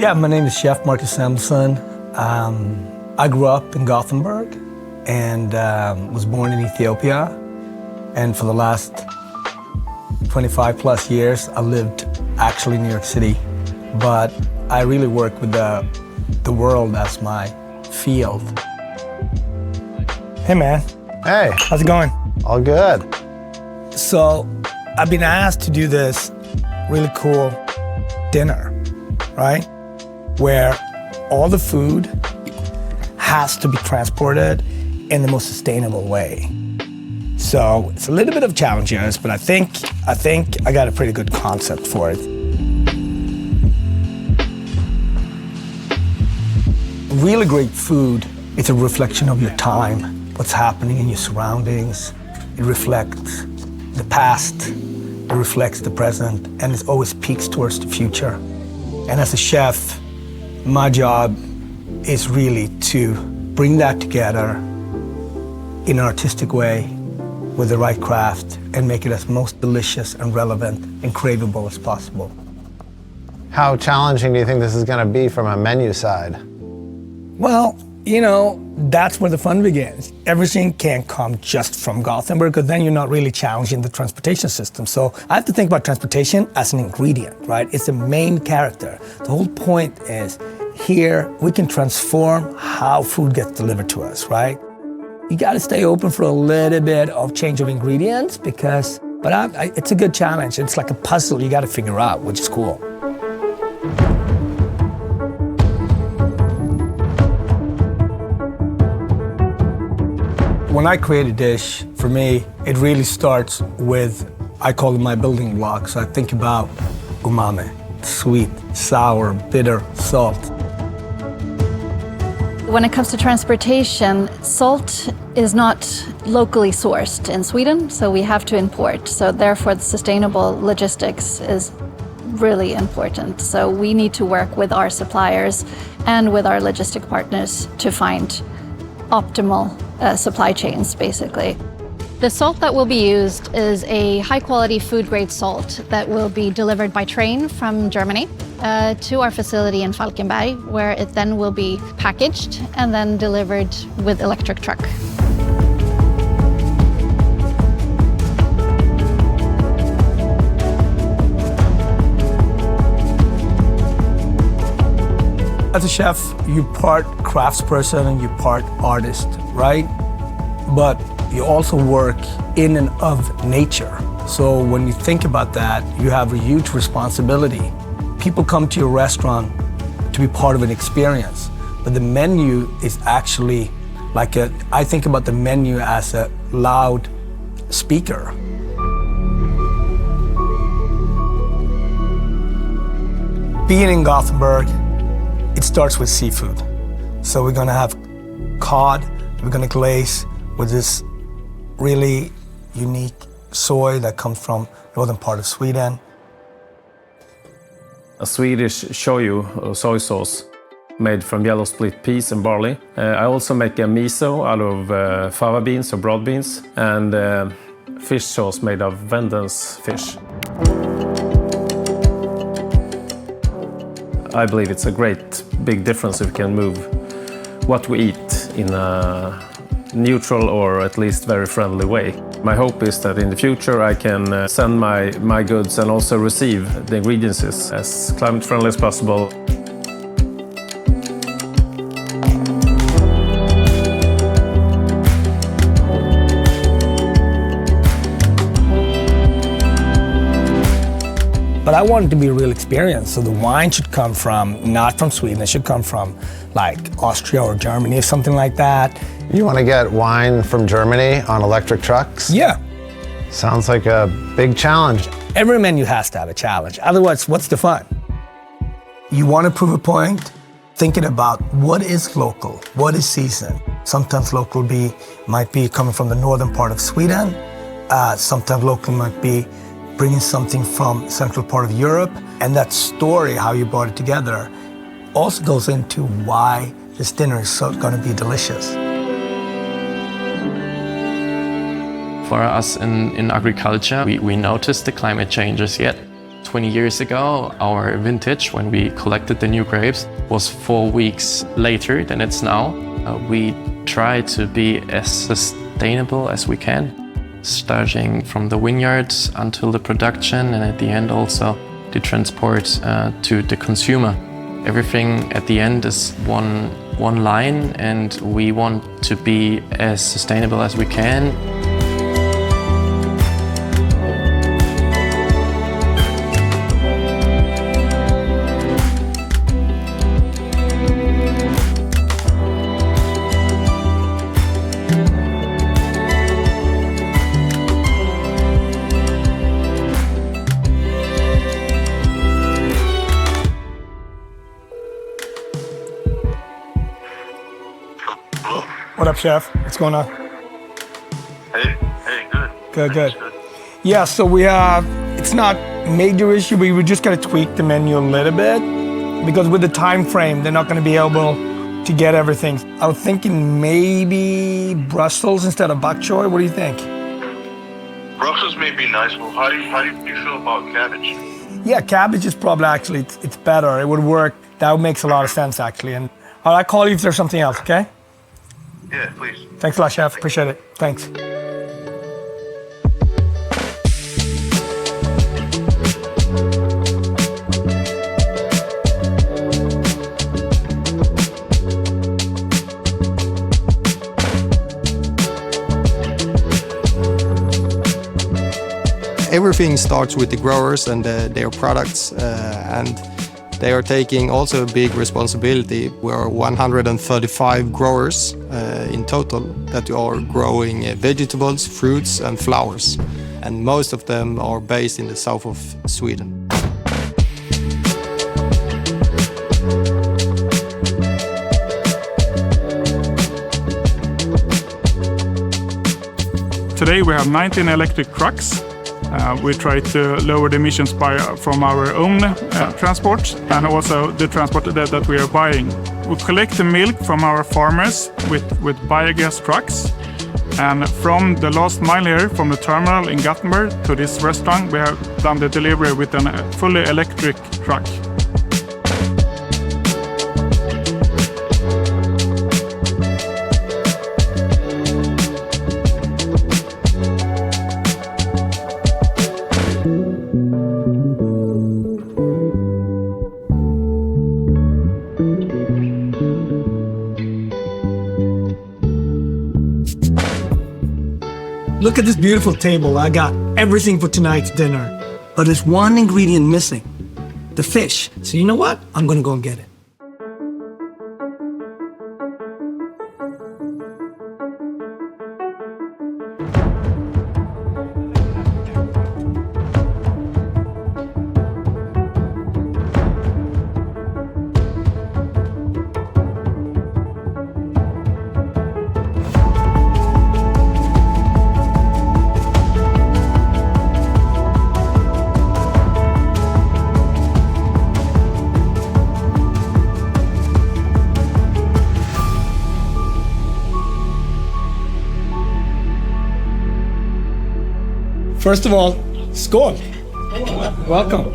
Yeah, my name is Chef Marcus Samuelsson. I grew up in Gothenburg and was born in Ethiopia. And for the last 25 plus years, I lived actually in New York City. But I really work with the world as my field. Hey man. Hey. How's it going? All good. So I've been asked to do this really cool dinner, right? Where all the food has to be transported in the most sustainable way. So it's a little bit of challenges, but I think I got a pretty good concept for it. Really great food, it's a reflection of your time, what's happening in your surroundings. It reflects the past, it reflects the present, and it always peaks towards the future. And as a chef, my job is really to bring that together in an artistic way with the right craft and make it as most delicious and relevant and craveable as possible. How challenging do you think this is going to be from a menu side? Well, you know, that's where the fun begins. Everything can't come just from Gothenburg, because then you're not really challenging the transportation system. So I have to think about transportation as an ingredient, right? It's the main character. The whole point is here we can transform how food gets delivered to us, right? You got to stay open for a little bit of change of ingredients but it's a good challenge. It's like a puzzle you got to figure out, which is cool. When I create a dish, for me, it really starts with, I call it my building blocks. I think about umami, sweet, sour, bitter, salt. When it comes to transportation, salt is not locally sourced in Sweden, so we have to import. So therefore, the sustainable logistics is really important. So we need to work with our suppliers and with our logistic partners to find optimal supply chains, basically. The salt that will be used is a high-quality food-grade salt that will be delivered by train from Germany to our facility in Falkenberg, where it then will be packaged and then delivered with electric truck. As a chef, you're part craftsperson and you're part artist, right? But you also work in and of nature. So when you think about that, you have a huge responsibility. People come to your restaurant to be part of an experience, but the menu is actually I think about the menu as a loud speaker. Being in Gothenburg, it starts with seafood. So we're gonna have cod, we're gonna glaze with this really unique soy that comes from northern part of Sweden. A Swedish shoyu, or soy sauce, made from yellow split peas and barley. I also make a miso out of fava beans or broad beans, and fish sauce made of Venden's fish. I believe it's a great big difference if we can move what we eat in a neutral or at least very friendly way. My hope is that in the future I can send my goods and also receive the ingredients as climate friendly as possible. But I want it to be a real experience, so the wine should come not from Sweden, it should come from like Austria or Germany or something like that. You want to get wine from Germany on electric trucks? Yeah. Sounds like a big challenge. Every menu has to have a challenge, otherwise what's the fun? You want to prove a point, thinking about what is local, what is seasoned. Sometimes local might be coming from the northern part of Sweden, sometimes local might be bringing something from central part of Europe, and that story, how you brought it together, also goes into why this dinner is going to be delicious. For us in agriculture, we notice the climate changes yet. 20 years ago, our vintage, when we collected the new grapes, was 4 weeks later than it's now. We try to be as sustainable as we can, starting from the vineyards until the production, and at the end also the transport to the consumer. Everything at the end is one line, and we want to be as sustainable as we can. What up, Chef? What's going on? Hey, good. Good. Yeah, so we have, it's not major issue, but we just gotta tweak the menu a little bit because with the time frame, they're not gonna be able to get everything. I was thinking maybe Brussels instead of bok choy. What do you think? Brussels may be nice, but how do you feel about cabbage? Yeah, cabbage is probably actually, it's better. It would work. That makes a lot of sense, actually. And I'll call you if there's something else, okay? Yeah, please. Thanks a lot, Chef. Appreciate it. Thanks. Everything starts with the growers and their products, and they are taking also a big responsibility. We are 135 growers in total that are growing vegetables, fruits and flowers. And most of them are based in the south of Sweden. Today we have 19 electric trucks. We try to lower the emissions from our own transport and also the transport that we are buying. We collect the milk from our farmers with biogas trucks. And from the last mile here, from the terminal in Gothenburg to this restaurant, we have done the delivery with a fully electric truck. Look at this beautiful table. I got everything for tonight's dinner, but there's one ingredient missing, the fish. So you know what? I'm gonna go and get it. First of all, skål. Welcome.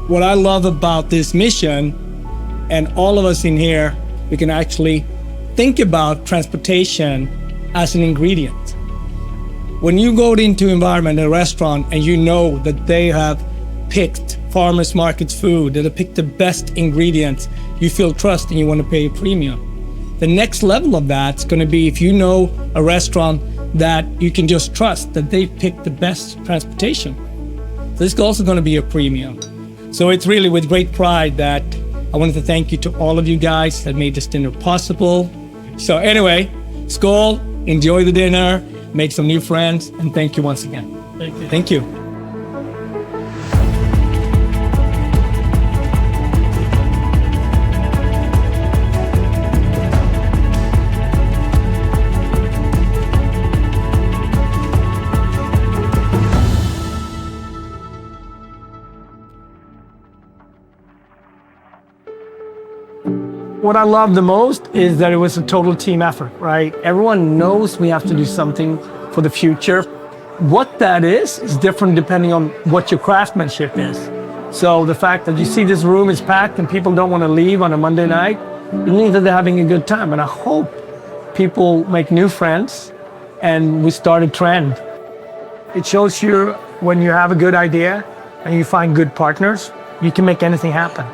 What I love about this mission, and all of us in here, we can actually think about transportation as an ingredient. When you go into environment, a restaurant, and you know that they have picked farmers markets food, that have picked the best ingredients, you feel trust and you want to pay a premium. The next level of that's going to be if you know a restaurant that you can just trust that they picked the best transportation. This is also going to be a premium. So it's really with great pride that I wanted to thank you to all of you guys that made this dinner possible. So anyway, skål, enjoy the dinner, make some new friends, and thank you once again. Thank you. Thank you. What I love the most is that it was a total team effort, right? Everyone knows we have to do something for the future. what that is different depending on what your craftsmanship is. So the fact that you see this room is packed and people don't want to leave on a Monday night, it means that they're having a good time. And I hope people make new friends and we start a trend. It shows you when you have a good idea and you find good partners, you can make anything happen.